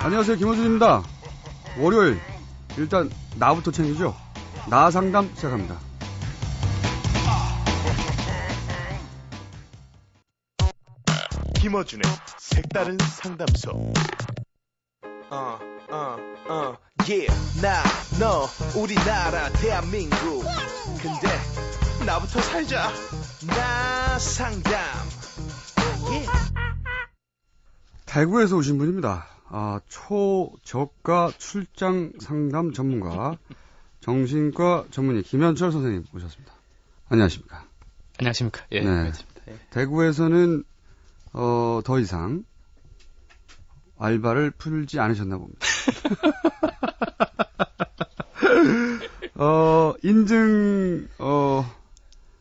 안녕하세요, 김호준입니다. 월요일 일단 나부터 챙기죠. 나 상담 시작합니다. 김어준의 색다른 상담소. 나, 너, 우리나라, 대한민국. 근데 나부터 살자. 나 상담. 대구에서 오신 분입니다. 초저가 출장 상담 전문가, 정신과 전문의 김현철 선생님 모셨습니다. 안녕하십니까? 안녕하십니까? 예, 네. 반갑습니다. 예. 대구에서는 더 이상 알바를 풀지 않으셨나 봅니다.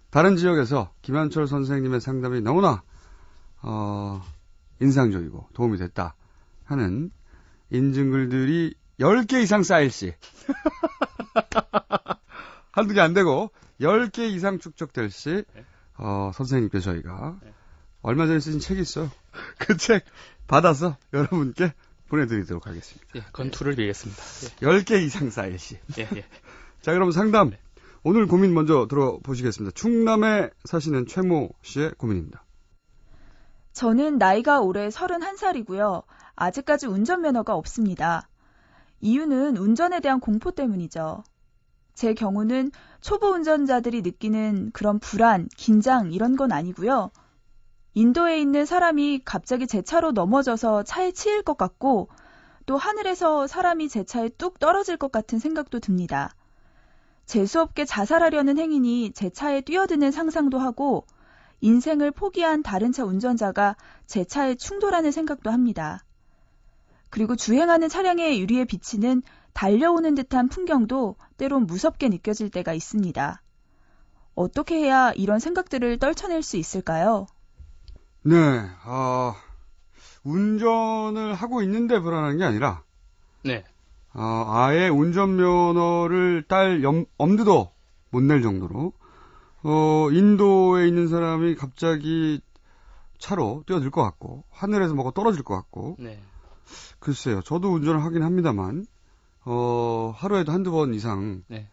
다른 지역에서 김현철 선생님의 상담이 너무나 인상적이고 도움이 됐다 하는 인증글들이 10개 이상 쌓일 시 한두 개 안 되고 10개 이상 축적될 시 선생님께 저희가 얼마 전에 쓰신 책이 있어요. 그 책 받아서 여러분께 보내드리도록 하겠습니다. 예, 건투를 빌겠습니다. 예. 10개 이상 쌓일 시. 예, 예. 자, 그럼 상담. 오늘 고민 먼저 들어보시겠습니다. 충남에 사시는 최모 씨의 고민입니다. 저는 나이가 올해 31살이고요. 아직까지 운전면허가 없습니다. 이유는 운전에 대한 공포 때문이죠. 제 경우는 초보 운전자들이 느끼는 그런 불안, 긴장 이런 건 아니고요. 인도에 있는 사람이 갑자기 제 차로 넘어져서 차에 치일 것 같고 또 하늘에서 사람이 제 차에 뚝 떨어질 것 같은 생각도 듭니다. 재수없게 자살하려는 행인이 제 차에 뛰어드는 상상도 하고 인생을 포기한 다른 차 운전자가 제 차에 충돌하는 생각도 합니다. 그리고 주행하는 차량의 유리에 비치는 달려오는 듯한 풍경도 때론 무섭게 느껴질 때가 있습니다. 어떻게 해야 이런 생각들을 떨쳐낼 수 있을까요? 네, 운전을 하고 있는데 불안한 게 아니라, 네. 아예 운전면허를 딸 엄두도 못 낼 정도로, 인도에 있는 사람이 갑자기 차로 뛰어들 것 같고, 하늘에서 뭐가 떨어질 것 같고, 네. 글쎄요, 저도 운전을 하긴 합니다만, 하루에도 한두 번 이상, 네.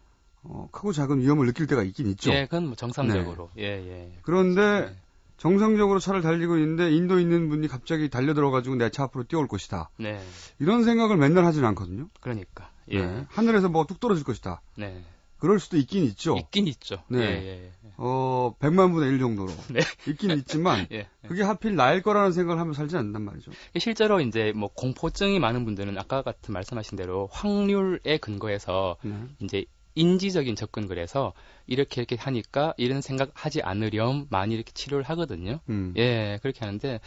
크고 작은 위험을 느낄 때가 있긴 있죠. 예, 그건 뭐 정상적으로. 예, 예. 그런데, 네. 정상적으로 차를 달리고 있는데 인도에 있는 분이 갑자기 달려들어가지고 내 차 앞으로 뛰어올 것이다. 네. 이런 생각을 맨날 하지는 않거든요. 그러니까. 예. 네. 하늘에서 뭐가 뚝 떨어질 것이다. 네. 그럴 수도 있긴 있죠. 있긴 있죠. 네. 예, 예, 예. 100만 분의 1 정도로. 네. 있긴 있지만, 예. 그게 하필 나일 거라는 생각을 하면 살지 않는단 말이죠. 실제로 이제 뭐 공포증이 많은 분들은 아까 같은 말씀하신 대로 확률에 근거해서 이제 인지적인 접근 그래서 이렇게 하니까 이런 생각하지 않으렴 많이 이렇게 치료를 하거든요. 예, 그렇게 하는데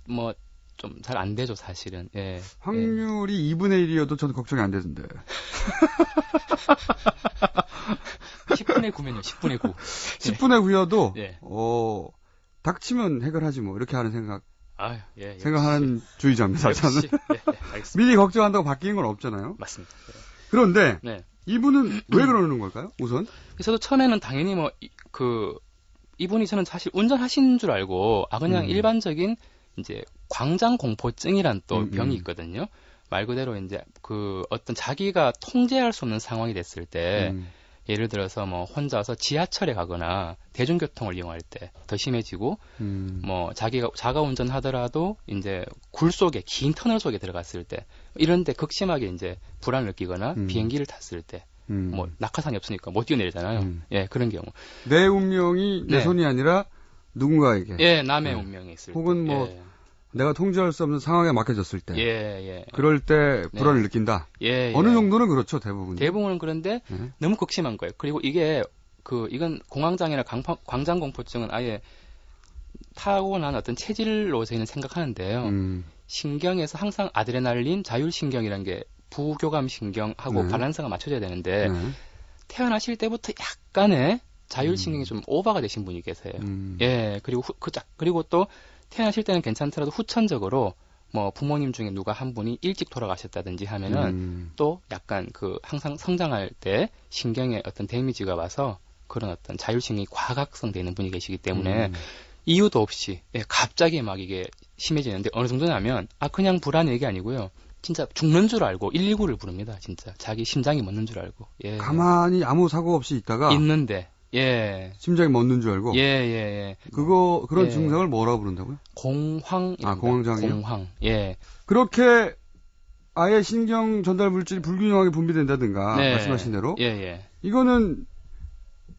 뭐 좀 잘 안 되죠, 사실은. 예. 확률이 2분의 1이어도 저는 걱정이 안 되던데. 10분의 9면요, 10분의 9. 10분의 9여도 예. 닥치면 해결하지 뭐 이렇게 하는 예, 생각하는 주의자입니다. 저는. 예, 알겠습니다. 미리 걱정한다고 바뀌는 건 없잖아요. 맞습니다. 그런데 네. 이분은 왜 그러는 걸까요? 우선 저도 처음에는 당연히 이분이 저는 사실 운전하신 줄 알고 그냥 일반적인 이제 광장 공포증이란 또 병이 있거든요. 말 그대로 이제 어떤 자기가 통제할 수 없는 상황이 됐을 때 예를 들어서 뭐 혼자서 지하철에 가거나 대중교통을 이용할 때 더 심해지고 뭐 자가 운전하더라도 이제 굴 속에 긴 터널 속에 들어갔을 때 이런 데 극심하게 이제 불안을 느끼거나 비행기를 탔을 때 뭐 낙하산이 없으니까 못 뛰어내리잖아요. 예, 그런 경우. 내 운명이 내 네. 손이 아니라 누군가에게. 예, 남의 운명에 있을 혹은 때. 뭐 예. 내가 통제할 수 없는 상황에 맡겨졌을 때. 예. 그럴 때 불안을 느낀다. 예. 어느 정도는 그렇죠, 대부분. 대부분은 그런데 너무 극심한 거예요. 그리고 이게 이건 공황장애나 광장공포증은 아예 타고난 어떤 체질로 저희는 생각하는데요. 신경에서 항상 아드레날린, 자율신경이라는 게 부교감 신경하고 밸런스가 맞춰져야 되는데 태어나실 때부터 약간의 자율신경이 좀 오버가 되신 분이 계세요. 예, 그리고 또 태어나실 때는 괜찮더라도 후천적으로 뭐 부모님 중에 누가 한 분이 일찍 돌아가셨다든지 하면은 또 약간 항상 성장할 때 신경에 어떤 데미지가 와서 그런 어떤 자율신경이 과각성 되는 분이 계시기 때문에 이유도 없이 예, 갑자기 막 이게 심해지는데 어느 정도냐면 그냥 불안해 이게 아니고요. 진짜 죽는 줄 알고 119를 부릅니다. 진짜 자기 심장이 멎는 줄 알고. 예. 가만히 아무 사고 없이 있다가 있는데 예. 심장이 멎는 줄 알고. 예. 그런 예. 증상을 뭐라고 부른다고요? 공황. 공황장애요? 공황. 예. 그렇게 아예 신경 전달 물질이 불균형하게 분비된다든가 네. 말씀하신 대로 예. 이거는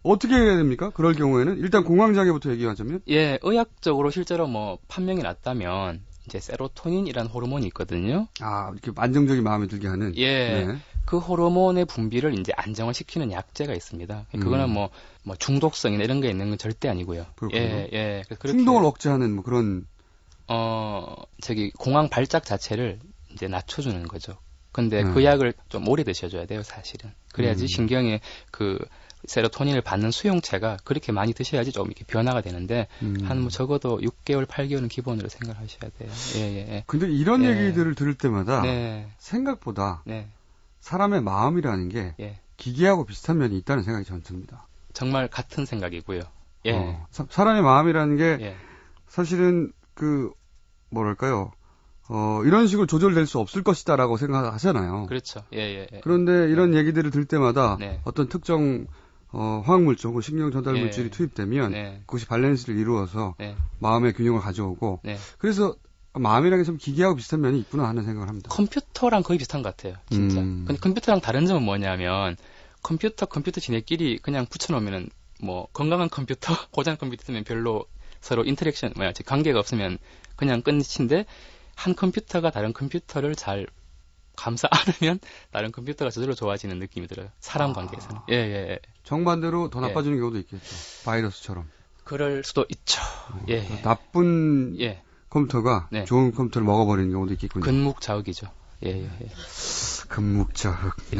어떻게 해야 됩니까? 그럴 경우에는 일단 공황장애부터 얘기하자면 예, 의학적으로 실제로 뭐 판명이 났다면 이제 세로토닌이라는 호르몬이 있거든요. 이렇게 안정적인 마음에 들게 하는. 예. 네. 그 호르몬의 분비를 이제 안정화시키는 약제가 있습니다. 그거는 뭐 중독성이나 이런 게 있는 건 절대 아니고요. 그렇군요. 예. 그래서 그렇게 충동을 억제하는 뭐 그런. 공황 발작 자체를 이제 낮춰주는 거죠. 근데 그 약을 좀 오래 드셔줘야 돼요, 사실은. 그래야지 신경의 그 세로토닌을 받는 수용체가 그렇게 많이 드셔야지 좀 이렇게 변화가 되는데 한 뭐 적어도 6개월, 8개월은 기본으로 생각하셔야 돼요. 예. 근데 이런 예. 얘기들을 들을 때마다 네. 생각보다 네. 사람의 마음이라는 게 예. 기계하고 비슷한 면이 있다는 생각이 저는 듭니다. 정말 같은 생각이고요. 예. 사람의 마음이라는 게 예. 사실은 뭐랄까요? 이런 식으로 조절될 수 없을 것이다라고 생각하잖아요. 그렇죠. 예. 그런데 이런 얘기들을 들을 때마다 네. 어떤 특정 화학물질 혹은 신경 전달 예. 물질이 투입되면 네. 그것이 밸런스를 이루어서 네. 마음의 균형을 가져오고 네. 그래서 마음이라는 게 좀 기계하고 비슷한 면이 있구나 하는 생각을 합니다. 컴퓨터랑 거의 비슷한 것 같아요. 진짜. 근데 컴퓨터랑 다른 점은 뭐냐면 컴퓨터 지네끼리 그냥 붙여놓으면은 뭐 건강한 컴퓨터, 고장 컴퓨터면 별로 서로 인터랙션 관계가 없으면 그냥 끝인데 한 컴퓨터가 다른 컴퓨터를 잘 감싸 안으면 다른 컴퓨터가 저절로 좋아지는 느낌이 들어요. 사람 관계에서는. 예. 정반대로 더 나빠지는 경우도 있겠죠. 바이러스처럼. 그럴 수도 있죠. 예. 나쁜 예. 컴퓨터가 네. 좋은 컴퓨터를 먹어버리는 경우도 있겠군요. 근묵자흑이죠. 예. 근묵자흑. 네.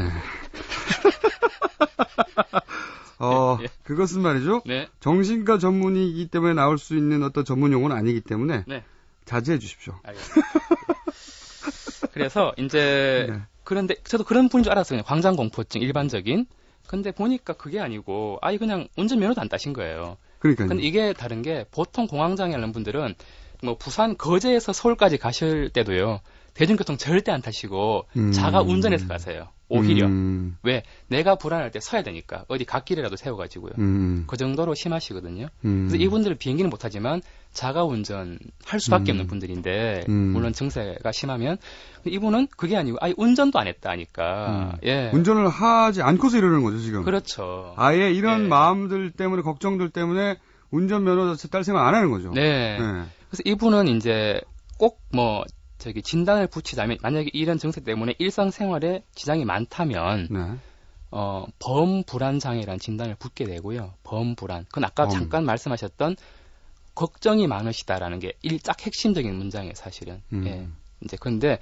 그것은 말이죠. 네. 정신과 전문이기 때문에 나올 수 있는 어떤 전문 용어는 아니기 때문에 네. 자제해 주십시오. 알겠습니다. 그래서 이제 네. 그런데 저도 그런 분인 줄 알았어요. 그냥 광장공포증 일반적인. 근데 보니까 그게 아니고 그냥 운전면허도 안 따신 거예요. 그러니까요. 근데 이게 다른 게 보통 공황장애 하는 분들은 뭐 부산 거제에서 서울까지 가실 때도요. 대중교통 절대 안 타시고 자가 운전해서 가세요. 오히려. 왜? 내가 불안할 때 서야 되니까. 어디 갓길이라도 세워가지고요. 그 정도로 심하시거든요. 그래서 이분들은 비행기는 못하지만 자가 운전 할 수밖에 없는 분들인데 물론 증세가 심하면 이분은 그게 아니고 운전도 안 했다 하니까 예. 운전을 하지 않고서 이러는 거죠 지금. 그렇죠. 아예 이런 예. 마음들 때문에 걱정들 때문에 운전면허 딸 생각 안 하는 거죠. 네. 그래서 이분은 이제 꼭 진단을 붙이자면 만약에 이런 증세 때문에 일상생활에 지장이 많다면 네. 범불안 장애라는 진단을 붙게 되고요. 범불안. 그건 아까 잠깐 말씀하셨던 걱정이 많으시다라는 게 딱 핵심적인 문장이에요, 사실은. 예. 이제 그런데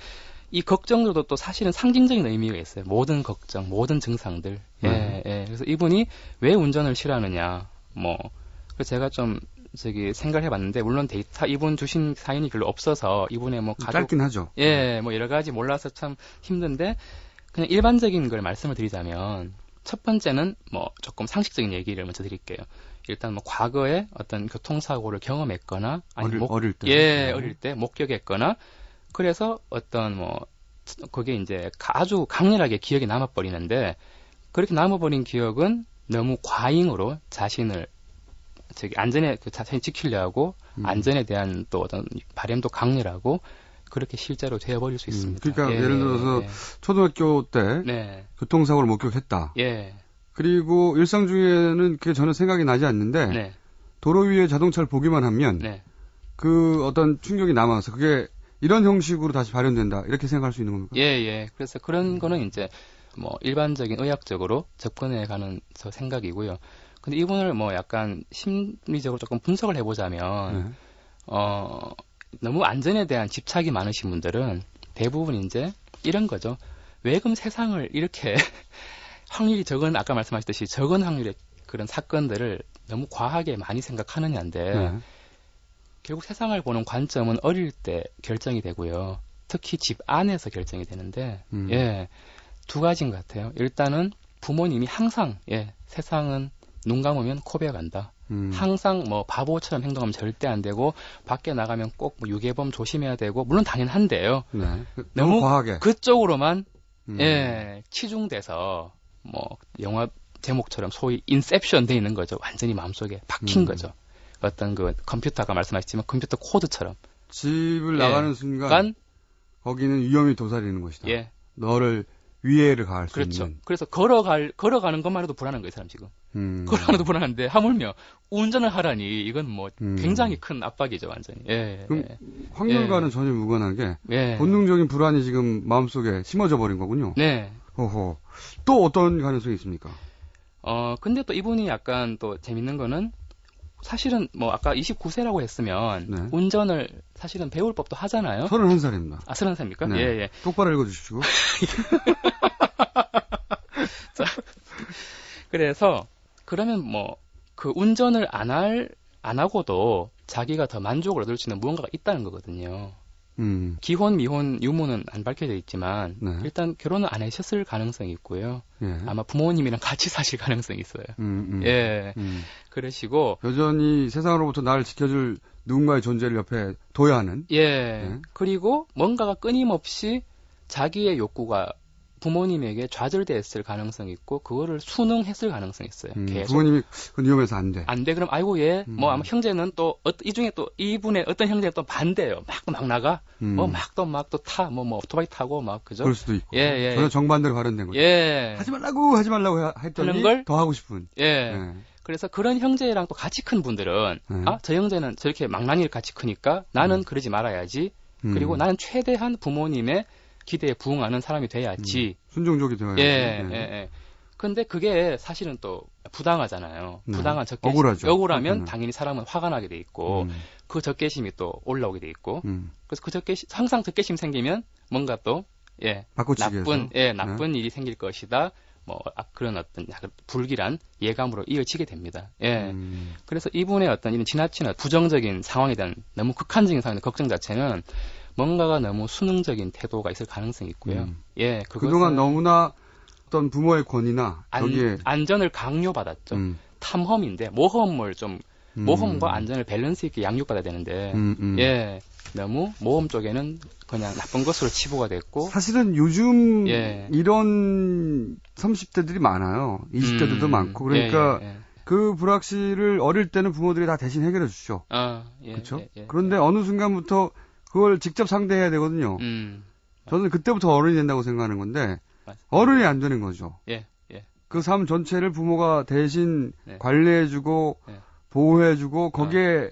이 걱정들도 또 사실은 상징적인 의미가 있어요. 모든 걱정, 모든 증상들. 예. 그래서 이분이 왜 운전을 싫어하느냐. 그래서 제가 좀 생각을 해봤는데 물론 데이터 이분 주신 사연이 별로 없어서 이분의 가족 짧긴 하죠. 여러 가지 몰라서 참 힘든데 그냥 일반적인 걸 말씀을 드리자면 첫 번째는 조금 상식적인 얘기를 먼저 드릴게요. 일단 과거에 어떤 교통사고를 경험했거나 아니면 어릴 때 어릴 때 목격했거나 그래서 어떤 그게 이제 아주 강렬하게 기억에 남아버리는데 그렇게 남아버린 기억은 너무 과잉으로 자신을 안전에 자신이 지키려고 안전에 대한 또 어떤 바램도 강렬하고 그렇게 실제로 되어버릴 수 있습니다. 그러니까 예를 들어서 초등학교 때 교통사고를 목격했다. 예. 그리고 일상 중에는 그게 전혀 생각이 나지 않는데 도로 위에 자동차를 보기만 하면 그 어떤 충격이 남아서 그게 이런 형식으로 다시 발현된다. 이렇게 생각할 수 있는 겁니까? 예. 그래서 그런 거는 이제 일반적인 의학적으로 접근해 가는 생각이고요. 근데 이분을 약간 심리적으로 조금 분석을 해보자면 너무 안전에 대한 집착이 많으신 분들은 대부분 이제 이런 거죠. 왜 그럼 세상을 이렇게 확률이 적은 아까 말씀하셨듯이 적은 확률의 그런 사건들을 너무 과하게 많이 생각하느냐인데 결국 세상을 보는 관점은 어릴 때 결정이 되고요. 특히 집 안에서 결정이 되는데 두 가지인 것 같아요. 일단은 부모님이 항상 세상은 눈 감으면 코 베어간다. 항상 뭐 바보처럼 행동하면 절대 안 되고 밖에 나가면 꼭뭐 유괴범 조심해야 되고 물론 당연한데요. 네. 너무 과하게. 그쪽으로만 예, 치중돼서 뭐 영화 제목처럼 소위 인셉션 돼 있는 거죠. 완전히 마음속에 박힌 거죠. 어떤 그 컴퓨터 아까 말씀하셨지만 컴퓨터 코드처럼 집을 예. 나가는 순간 간 거기는 위험이 도사리는 것이다. 예. 너를 위해를 가할 수 그렇죠. 있는. 그래서 걸어가는 것만 해도 불안한 거예요, 이 사람 지금. 걸어가는 것도 불안한데 하물며 운전을 하라니 이건 뭐 굉장히 큰 압박이죠, 완전히. 예. 그럼 확률과는 전혀 무관하게 예. 본능적인 불안이 지금 마음속에 심어져 버린 거군요. 네. 어허. 또 어떤 가능성이 있습니까? 근데 또 이분이 약간 또 재밌는 거는 사실은 뭐 아까 29세라고 했으면 네. 운전을 사실은 배울 법도 하잖아요. 31살입니다. 아, 30살입니까? 네. 예, 예. 똑바로 읽어주시고. 자, 그래서 그러면 뭐 그 운전을 안 하고도 자기가 더 만족을 얻을 수 있는 무언가가 있다는 거거든요. 기혼, 미혼, 유무는 안 밝혀져 있지만 네. 일단 결혼을 안 하셨을 가능성이 있고요. 예. 아마 부모님이랑 같이 사실 가능성이 있어요. 예. 그러시고 여전히 세상으로부터 나를 지켜줄 누군가의 존재를 옆에 둬야 하는. 예. 그리고 뭔가가 끊임없이 자기의 욕구가 부모님에게 좌절됐을 가능성이 있고 그거를 순응했을 가능성이 있어요. 계속 부모님이 그건 위험해서 안 돼. 안 돼. 그럼 아이고 얘 뭐 아마 형제는 또 이 중에 또 이분의 어떤 형제가 또 반대예요. 막 나가. 뭐 막 또 타. 뭐 오토바이 타고 막 그죠? 그럴 수도 있고. 예. 전혀 정반대로 발현된 거죠. 예. 하지 말라고 했더니 하는 걸? 더 하고 싶은. 예. 예. 그래서 그런 형제랑 또 같이 큰 분들은 네. 아, 저 형제는 저렇게 망나니를 같이 크니까 나는 그러지 말아야지. 그리고 나는 최대한 부모님의 기대에 부응하는 사람이 돼야지. 순종적이 되어야지. 예. 근데 그게 사실은 또 부당하잖아요. 네. 부당한 적개심. 억울하죠. 억울하면 그거는. 당연히 사람은 화가 나게 돼 있고 그 적개심이 또 올라오게 돼 있고 그래서 그 적개심 항상 적개심 생기면 뭔가 또 바꿔치기해서. 나쁜 일이 생길 것이다. 뭐 그런 어떤 약간 불길한 예감으로 이어지게 됩니다. 예. 그래서 이분의 어떤 이런 지나치는 부정적인 상황에 대한 너무 극한적인 상황의 걱정 자체는 뭔가가 너무 수능적인 태도가 있을 가능성이 있고요. 예, 그동안 너무나 어떤 부모의 권위나 여기에 안전을 강요받았죠. 탐험인데 모험과 안전을 밸런스 있게 양육받아야 되는데 예, 너무 모험 쪽에는 그냥 나쁜 것으로 치부가 됐고 사실은 요즘 예. 이런 30대들이 많아요. 20대들도 많고 그러니까 그 불확실을 어릴 때는 부모들이 다 대신 해결해 주죠. 그렇죠? 그런데 어느 순간부터 그걸 직접 상대해야 되거든요. 저는 그때부터 어른이 된다고 생각하는 건데 어른이 안 되는 거죠. 그 삶 전체를 부모가 대신 관리해주고 보호해주고 거기에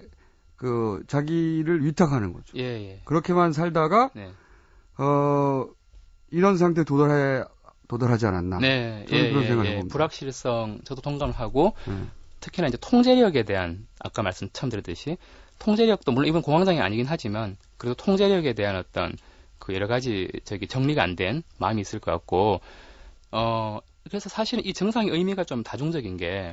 그 자기를 위탁하는 거죠. 그렇게만 살다가 이런 상태에 도달하지 않았나. 저는 그런 생각을 봅니다. 불확실성 저도 동감을 하고 특히나 이제 통제력에 대한 아까 말씀 처음 드렸듯이 통제력도 물론 이번 공황장애 아니긴 하지만 그래도 통제력에 대한 어떤 그 여러 가지 정리가 안 된 마음이 있을 것 같고 그래서 사실은 이 증상의 의미가 좀 다중적인 게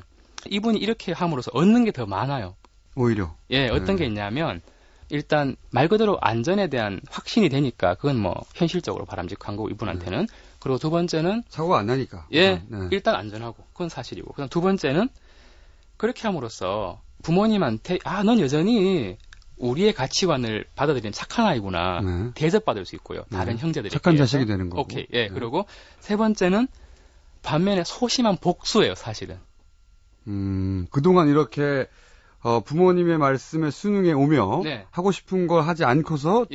이분이 이렇게 함으로써 얻는 게 더 많아요. 오히려. 어떤 게 있냐면 일단 말 그대로 안전에 대한 확신이 되니까 그건 뭐 현실적으로 바람직한 거고 이분한테는 그리고 두 번째는 사고가 안 나니까. 일단 안전하고 그건 사실이고 그다음 두 번째는 그렇게 함으로써 부모님한테 넌 여전히 우리의 가치관을 받아들이는 착한 아이구나 대접받을 수 있고요. 다른 형제들이 착한 자식이 되는 거고. 오케이. 그리고 세 번째는 반면에 소심한 복수예요, 사실은. 그동안 이렇게 부모님의 말씀에 순응해 오며 하고 싶은 걸 하지 않고서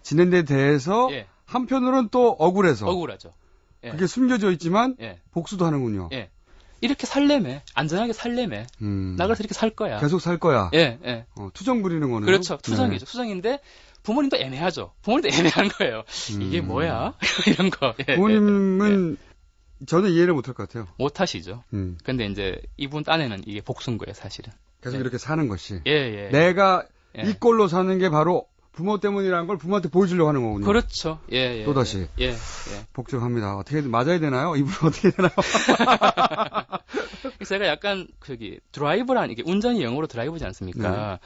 지낸 데 대해서 한편으로는 또 억울하죠. 그게 숨겨져 있지만 복수도 하는군요. 이렇게 살래매. 안전하게 살래매. 나 그래서 이렇게 살 거야. 계속 살 거야. 예. 투정 부리는 거네요. 그렇죠. 투정이죠. 투정인데 부모님도 애매하죠. 부모님도 애매한 거예요. 이게 뭐야? 이런 거. 부모님은 저는 이해를 못할 것 같아요. 못 하시죠. 근데 이제 이분 딴에는 이게 복수인 거예요, 사실은. 계속 이렇게 사는 것이. 내가 이 꼴로 사는 게 바로 부모 때문이라는 걸 부모한테 보여주려고 하는 거군요. 그렇죠. 또다시. 복잡합니다. 어떻게 맞아야 되나요? 이분 어떻게 되나요? 그래서 제가 약간 드라이브란 이게 운전이 영어로 드라이브지 않습니까?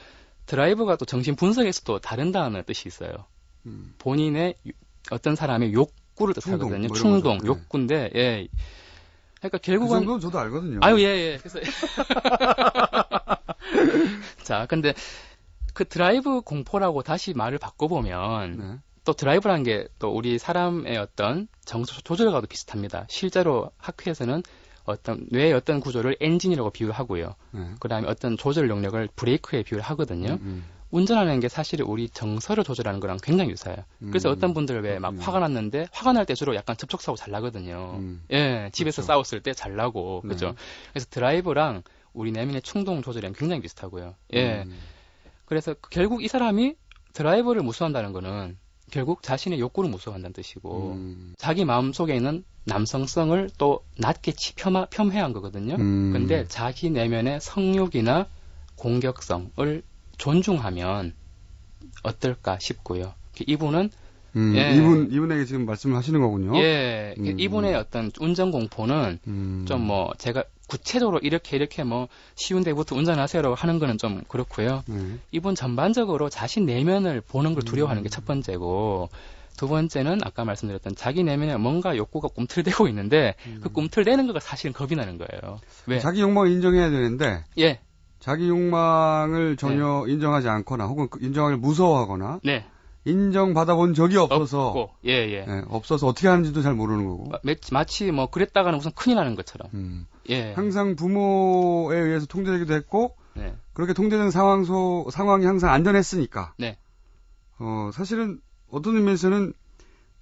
드라이브가 또 정신 분석에서도 다른다는 뜻이 있어요. 본인의 어떤 사람의 욕구를 뜻하거든요. 충동, 욕구인데 그러니까 그 결국은 정도는 저도 알거든요. 아유, 예. 그래서 자, 근데 그 드라이브 공포라고 다시 말을 바꿔보면 네. 또 드라이브라는 게 또 우리 사람의 어떤 정서 조절과도 비슷합니다. 실제로 학회에서는 어떤 뇌의 어떤 구조를 엔진이라고 비유를 하고요. 네. 그다음에 어떤 조절 능력을 브레이크에 비유를 하거든요. 음. 운전하는 게 사실 우리 정서를 조절하는 거랑 굉장히 유사해요. 그래서 어떤 분들 왜 막 그렇군요. 화가 났는데 화가 날 때 주로 약간 접촉사고 잘 나거든요. 예, 집에서 그렇죠. 싸웠을 때 잘 나고 네. 그렇죠. 그래서 드라이브랑 우리 내면의 충동 조절이랑 굉장히 비슷하고요. 예, 그래서 결국 이 사람이 드라이브를 무서워한다는 거는 결국 자신의 욕구를 무서워한다는 뜻이고 자기 마음 속에 있는 남성성을 또 낮게 폄훼한 거거든요. 근데 자기 내면의 성욕이나 공격성을 존중하면 어떨까 싶고요. 이분은 예. 이분에게 지금 말씀을 하시는 거군요. 예, 이분의 어떤 운전 공포는 좀 뭐 제가 구체적으로 이렇게 뭐 쉬운 데부터 운전하세요라고 하는 거는 좀 그렇고요. 이분 전반적으로 자신 내면을 보는 걸 두려워하는 게 첫 번째고 두 번째는 아까 말씀드렸던 자기 내면에 뭔가 욕구가 꿈틀대고 있는데 그 꿈틀대는 거가 사실은 겁이 나는 거예요. 왜? 자기 욕망을 인정해야 되는데 예, 자기 욕망을 전혀 인정하지 않거나 혹은 인정하기 무서워하거나 네, 인정받아 본 적이 없어서 없고, 예. 없어서 어떻게 하는지도 잘 모르는 거고. 마치 뭐 그랬다가는 무슨 큰일 나는 것처럼. 예. 항상 부모에 의해서 통제되기도 했고 네. 그렇게 통제된 상황이 항상 안전했으니까. 네. 사실은 어떤 의미에서는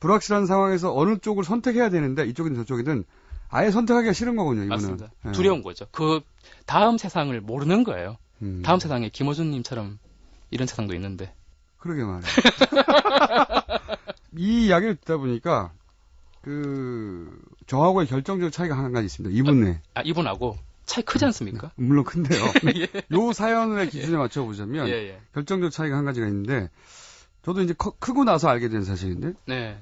불확실한 상황에서 어느 쪽을 선택해야 되는데 이쪽이든 저쪽이든 아예 선택하기가 싫은 거군요. 이분은. 맞습니다. 예. 두려운 거죠. 그 다음 세상을 모르는 거예요. 다음 세상에 김어준님처럼 이런 세상도 있는데. 그러게 말이에요. 이 이야기를 듣다 보니까 저하고의 결정적 차이가 한 가지 있습니다. 이분에. 이분하고 차이 크지 않습니까? 물론 큰데요. 예. 요 사연의 기준에 맞춰보자면 예. 결정적 차이가 한 가지가 있는데 저도 이제 크고 나서 알게 된 사실인데 네.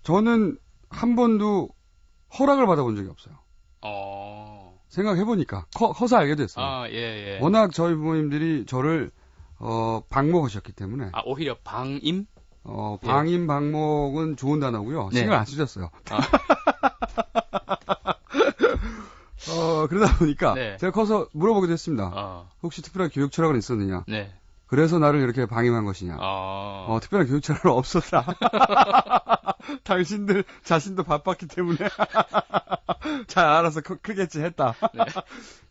저는 한 번도 허락을 받아본 적이 없어요. 생각해보니까 커서 알게 됐어요. 예. 워낙 저희 부모님들이 저를 방목하셨기 때문에 오히려 방임? 방임, 방목은 좋은 단어고요. 네. 신경 안 쓰셨어요. 그러다 보니까 네. 제가 커서 물어보기도 했습니다. 혹시 특별한 교육 철학은 있었느냐? 네. 그래서 나를 이렇게 방임한 것이냐? 특별한 교육 철학은 없었다. 당신들 자신도 바빴기 때문에 잘 알아서 크겠지 했다. 네.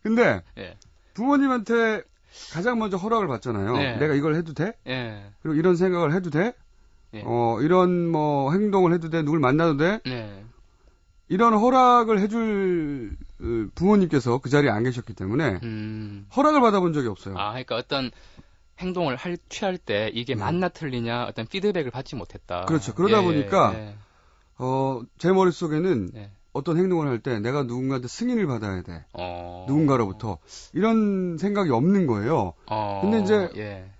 근데 예. 부모님한테 가장 먼저 허락을 받잖아요. 네. 내가 이걸 해도 돼? 예. 그리고 이런 생각을 해도 돼? 예. 이런 뭐 행동을 해도 돼? 누굴 만나도 돼? 네. 이런 허락을 해줄 부모님께서 그 자리에 안 계셨기 때문에 허락을 받아본 적이 없어요. 그러니까 어떤 행동을 취할 때 이게 맞나 틀리냐 어떤 피드백을 받지 못했다. 그렇죠. 그러다 보니까 예. 제 머릿속에는 예. 어떤 행동을 할 때 내가 누군가한테 승인을 받아야 돼. 누군가로부터. 이런 생각이 없는 거예요. 근데 이제 예.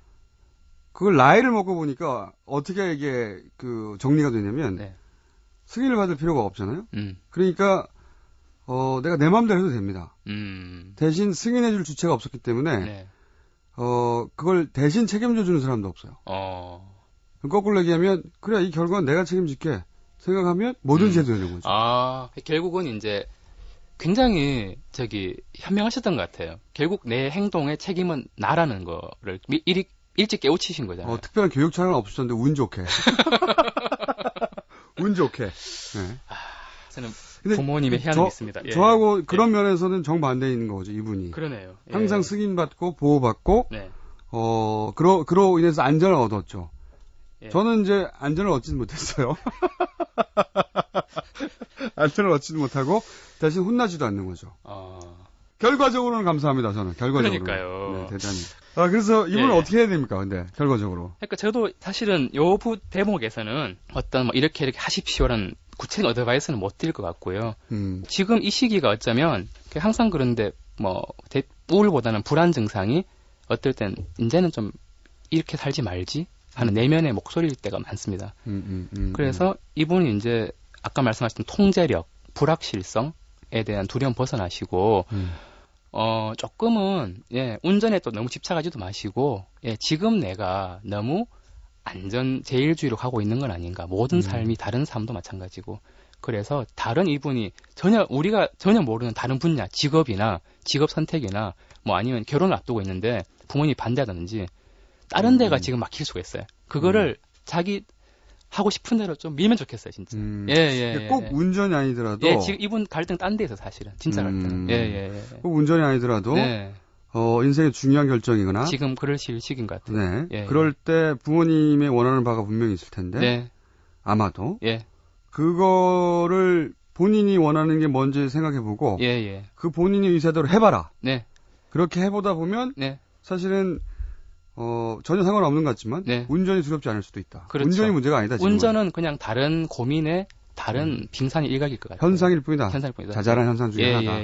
그걸 나이를 먹고 보니까 어떻게 이게 정리가 되냐면 네. 승인을 받을 필요가 없잖아요. 그러니까 내가 내 마음대로 해도 됩니다. 대신 승인해줄 주체가 없었기 때문에 네. 그걸 대신 책임져 주는 사람도 없어요. 거꾸로 얘기하면 그래 이 결과는 내가 책임질게 생각하면 뭐든지 해도 되는 거죠. 결국은 이제 굉장히 현명하셨던 것 같아요. 결국 내 행동의 책임은 나라는 거를 일찍 깨우치신 거잖아요. 특별한 교육 차원은 없으셨는데 운 좋게. 운 좋게. 네. 저는 부모님의 희한이 있습니다. 예. 저하고 그런 면에서는 정반대인 거죠, 이분이. 그러네요. 예. 항상 승인받고 보호받고 네. 그로 인해서 안전을 얻었죠. 예. 저는 이제 안전을 얻지는 못했어요. 안전을 얻지는 못하고 대신 혼나지도 않는 거죠. 결과적으로는 감사합니다, 저는. 결과적으로. 그러니까요. 네, 대단히. 그래서 이분은 예. 어떻게 해야 됩니까, 근데, 결과적으로? 그러니까 저도 사실은 요 대목에서는 어떤 이렇게 하십시오라는 구체적인 어드바이스는 못 드릴 것 같고요. 지금 이 시기가 어쩌면 항상 그런데 우울보다는 불안 증상이 어떨 땐 이제는 좀 이렇게 살지 말지 하는 내면의 목소리일 때가 많습니다. 그래서 이분이 이제 아까 말씀하셨던 통제력, 불확실성에 대한 두려움 벗어나시고 조금은 운전에 또 너무 집착하지도 마시고 지금 내가 너무 안전 제일주의로 가고 있는 건 아닌가. 모든 삶이 다른 삶도 마찬가지고 그래서 다른 이분이 우리가 전혀 모르는 다른 분야, 직업이나 직업 선택이나 뭐 아니면 결혼을 앞두고 있는데 부모님이 반대하다든지 다른 데가 지금 막힐 수가 있어요. 그거를 자기 하고 싶은 대로 좀 밀면 좋겠어요, 진짜. 꼭 운전이 아니더라도. 예, 지금 이분 갈등 딴 데에서 사실은 진짜 갈등. 꼭 운전이 아니더라도. 네. 인생의 중요한 결정이거나. 지금 그러실 시기인 것 같아요. 네. 그럴 때 부모님의 원하는 바가 분명히 있을 텐데. 네. 아마도. 예. 그거를 본인이 원하는 게 뭔지 생각해보고. 그 본인의 의사대로 해봐라. 네. 그렇게 해보다 보면. 네. 사실은 전혀 상관없는 것 같지만 운전이 두렵지 않을 수도 있다. 그렇죠. 운전이 문제가 아니다. 지금은. 운전은 그냥 다른 고민의 다른 빙산의 일각일 것 같아요. 현상일 뿐이다. 현상일 뿐이다. 자잘한 현상 중에 하나다.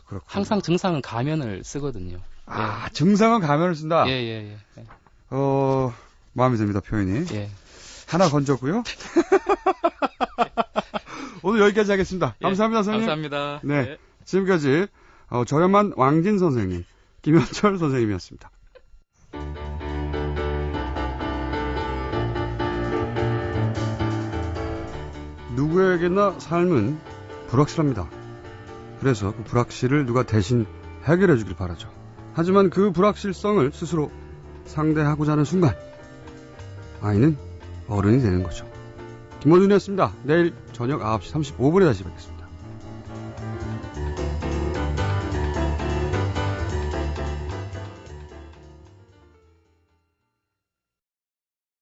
그렇군요. 항상 증상은 가면을 쓰거든요. 증상은 가면을 쓴다. 마음에 듭니다, 표현이. 하나 건졌고요. 오늘 여기까지 하겠습니다. 감사합니다, 선생님. 감사합니다. 네. 지금까지 저렴한 왕진 선생님, 김현철 선생님이었습니다. 누구에게나 삶은 불확실합니다. 그래서 그 불확실을 누가 대신 해결해 주길 바라죠. 하지만 그 불확실성을 스스로 상대하고자 하는 순간 아이는 어른이 되는 거죠. 김원준이었습니다. 내일 저녁 9시 35분에 다시 뵙겠습니다.